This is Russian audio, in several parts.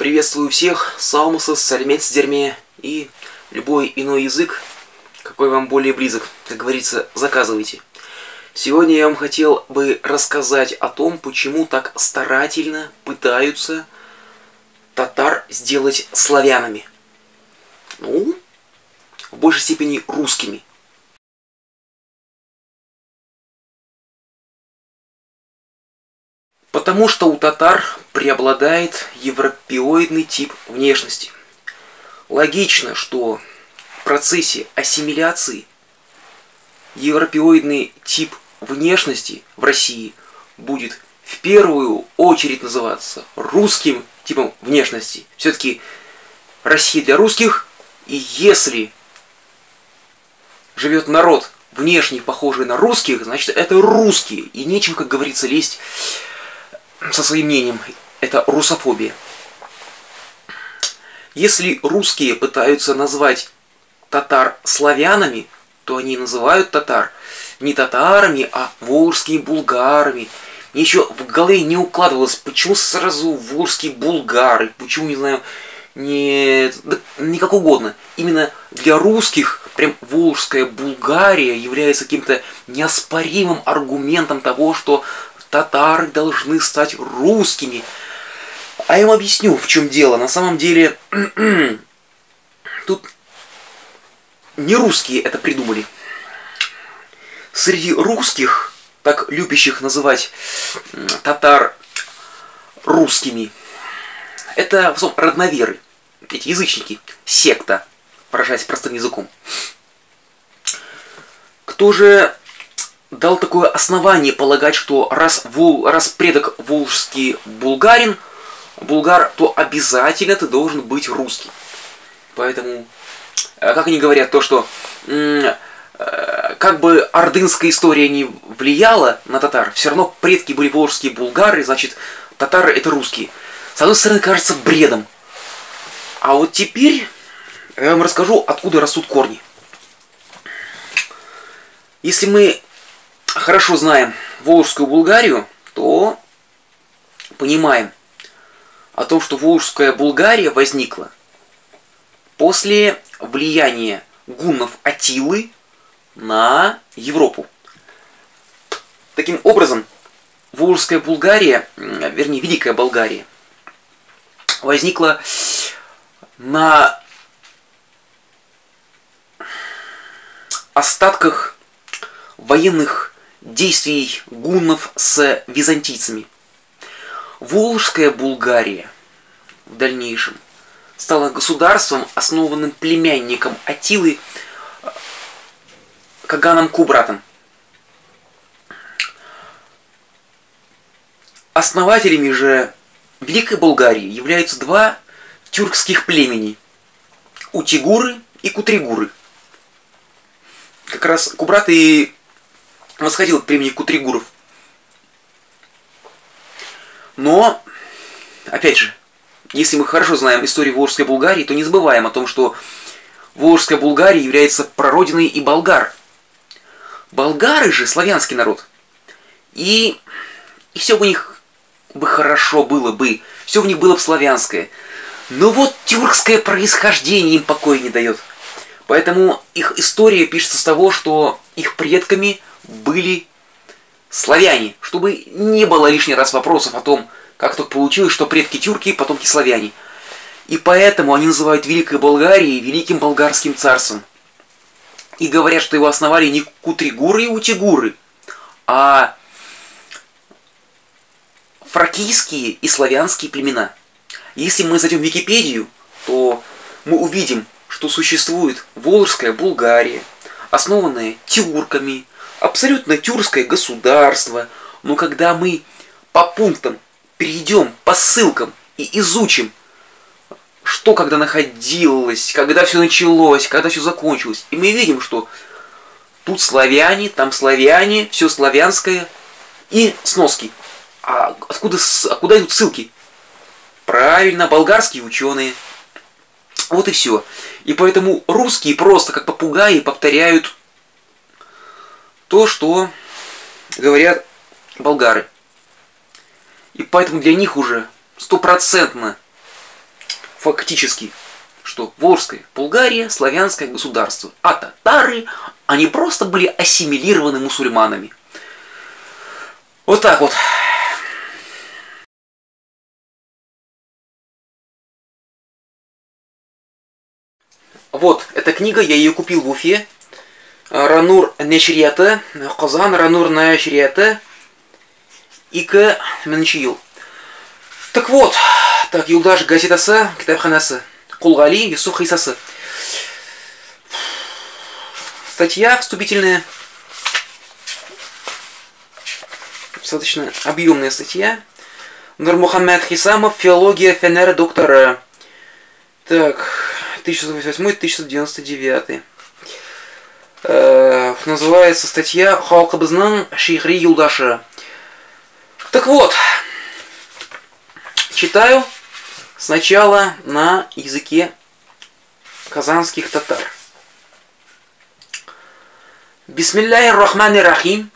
Приветствую всех, Салмусас, Сальмец, Дерме и любой иной язык, какой вам более близок. Как говорится, заказывайте. Сегодня я вам хотел бы рассказать о том, почему так старательно пытаются татар сделать славянами. Ну, в большей степени русскими. Потому что у татар преобладает европеоидный тип внешности. Логично, что в процессе ассимиляции европеоидный тип внешности в России будет в первую очередь называться русским типом внешности. Все-таки Россия для русских, и если живет народ внешне похожий на русских, значит это русские, и нечем, как говорится, лезть со своим мнением. Это русофобия. Если русские пытаются назвать татар славянами, то они называют татар не татарами, а волжскими булгарами. Мне еще в голове не укладывалось, почему сразу волжские булгары, почему, не знаю, не как угодно. Именно для русских прям волжская Булгария является каким-то неоспоримым аргументом того, что татары должны стать русскими. А я вам объясню, в чем дело. На самом деле, тут не русские это придумали. Среди русских, так любящих называть татар русскими, это в основном родноверы, эти язычники, секта, выражаясь простым языком. Кто же дал такое основание полагать, что раз предок волжский булгар, то обязательно ты должен быть русский. Поэтому, как они говорят, то, что как бы ордынская история не влияла на татар, все равно предки были волжские булгары, значит, татары это русские. С одной стороны, кажется бредом. А вот теперь я вам расскажу, откуда растут корни. Если мы хорошо знаем Волжскую Булгарию, то понимаем о том, что Волжская Булгария возникла после влияния гуннов Аттилы на Европу. Таким образом, Волжская Булгария, вернее, Великая Болгария, возникла на остатках военных действий гуннов с византийцами. Волжская Булгария в дальнейшем стала государством, основанным племянником Аттилы Каганом Кубратом. Основателями же Великой Болгарии являются два тюркских племени – Утигуры и Кутригуры. Как раз Кубрат и восходил к племени Кутригуров. Но, опять же, если мы хорошо знаем историю Волжской Булгарии, то не забываем о том, что Волжская Булгария является прародиной и болгар. Болгары же славянский народ. И все у них бы хорошо было бы, все у них было бы славянское. Но вот тюркское происхождение им покоя не дает. Поэтому их история пишется с того, что их предками были славяне, чтобы не было лишний раз вопросов о том, как так получилось, что предки тюрки, потомки славяне. И поэтому они называют Великой Болгарией Великим Болгарским царством. И говорят, что его основали не Кутригуры и Утигуры, а фракийские и славянские племена. Если мы зайдем в Википедию, то мы увидим, что существует Волжская Булгария, основанная тюрками, абсолютно тюркское государство. Но когда мы по пунктам перейдем, по ссылкам и изучим, что когда находилось, когда все началось, когда все закончилось, и мы видим, что тут славяне, там славяне, все славянское и сноски. А куда идут ссылки? Правильно, болгарские ученые. Вот и все. И поэтому русские просто как попугаи повторяют то, что говорят болгары. И поэтому для них уже стопроцентно фактически, что Волжская Булгария славянское государство, а татары, они просто были ассимилированы мусульманами. Вот так вот. Вот, эта книга, я ее купил в Уфе. Ранур Нешрията, Казан, Ранур Нешрията, Ика Менчиил. Так вот, так, Юлдаш газетасы, китапханасы, Кулгали, Юсуф Хайсасы. Статья вступительная. Достаточно объемная статья. Нурмухаммед Хисамов, филология Фенера, доктора. Так, 1908-1999. Называется статья «Халкыбызның шихри юлдашы». Так вот, читаю сначала на языке казанских татар. Бисмиллахир-рахманир-рахим.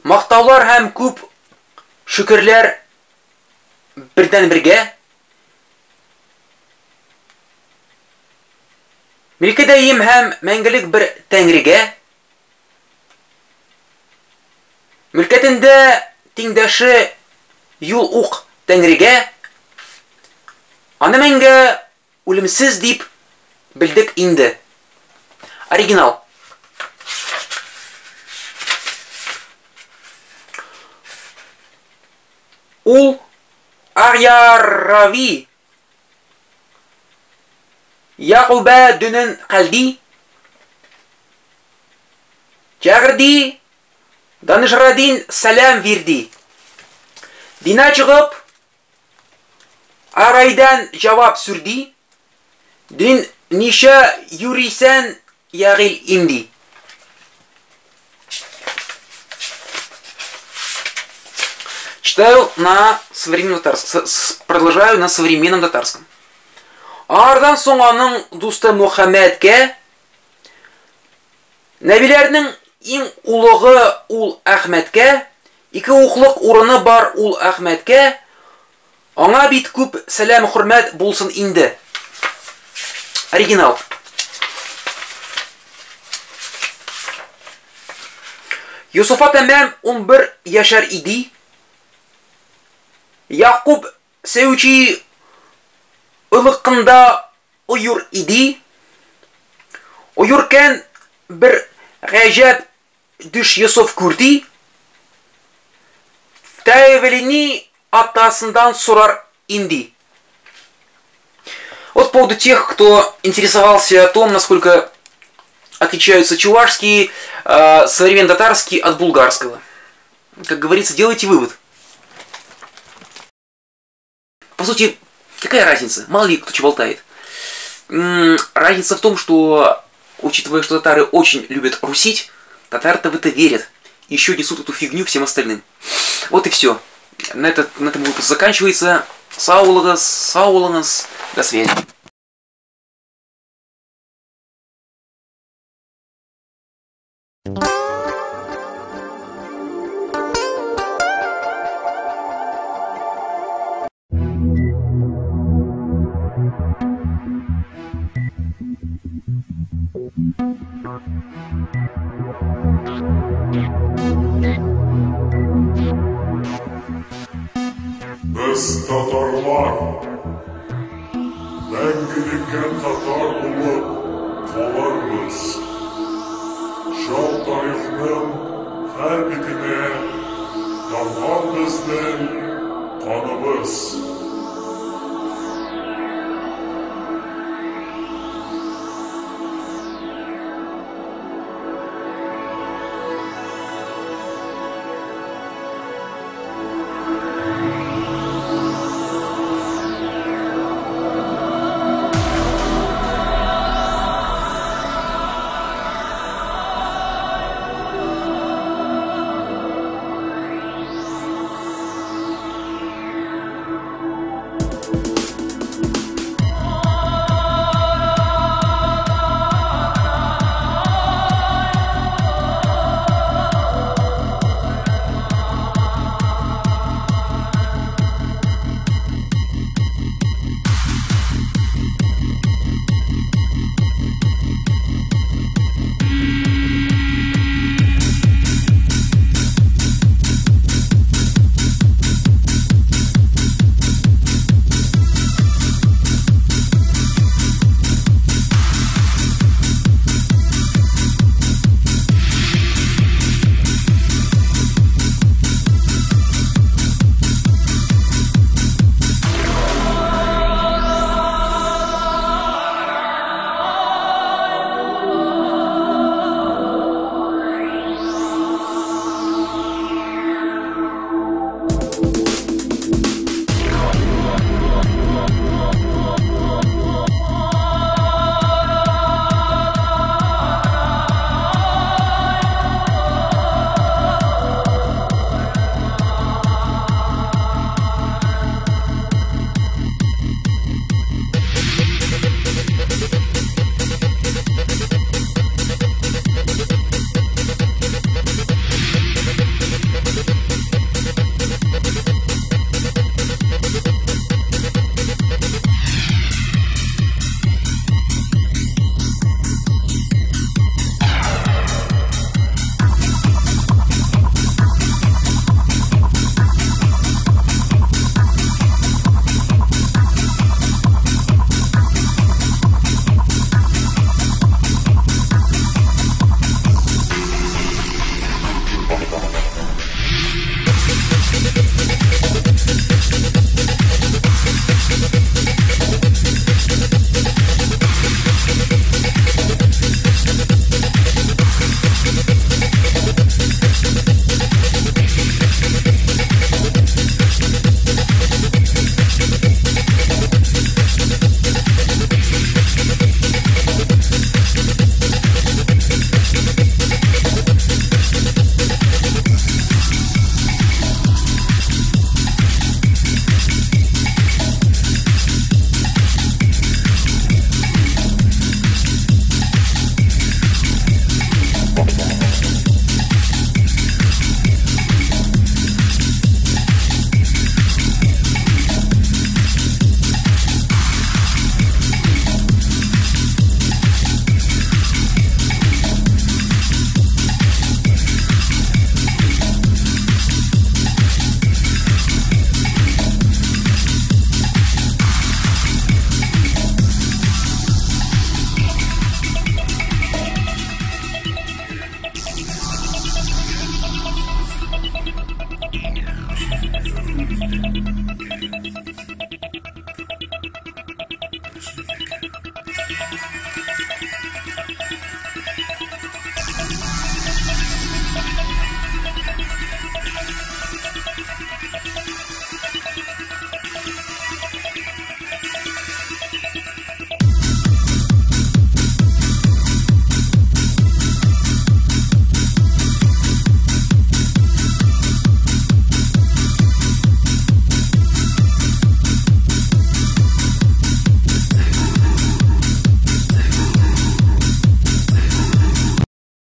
Мактаулар һәм күп шөкерләр бердән-бергә. Милкәдәем һәм мәңгелек бер тәңрегә. Мөлкәтендә тиңдәше юл ук тәңрегә. Аны мәңге үлемсез дип белдек инде. Оригинал. Ул Арьярави Яқуба дүнен қалди Чағырди Данышрадин сәлам верди. Дина чығып арайдан жавап сүрди. Дин ниша юрисен яғил инди. Читаю на современном татарском. Продолжаю на современном татарском. Ардан соң аның дусты Мухаммедке, нәбиләрнең иң улыгы ул Әхмәткә, ике уклык урыны бар ул Әхмәткә, аңа бит күп сәлам хөрмәт булсын инде. Оригинал. Юсуфа тәмам 11 яшәр иди. Яқуб Сәүчи ылыкында уйур иди. Уйуркән бер ғәҗәп дүш Юсуф күрди. Тәвелини атасындан сорар инди. Вот по поводу тех, кто интересовался о том, насколько отличаются чувашские, современный татарский от булгарского. Как говорится, делайте вывод. По сути, какая разница? Мало ли кто что болтает. Разница в том, что, учитывая, что татары очень любят русить, татары-то в это верят. И еще несут эту фигню всем остальным. Вот и все. На этом выпуск заканчивается. Сауланас. До связи. Biz Tatarlar, мәңгелеккә татар булып калырбыз. Шул тарихның һәр битенә тамган безнең каныбыз.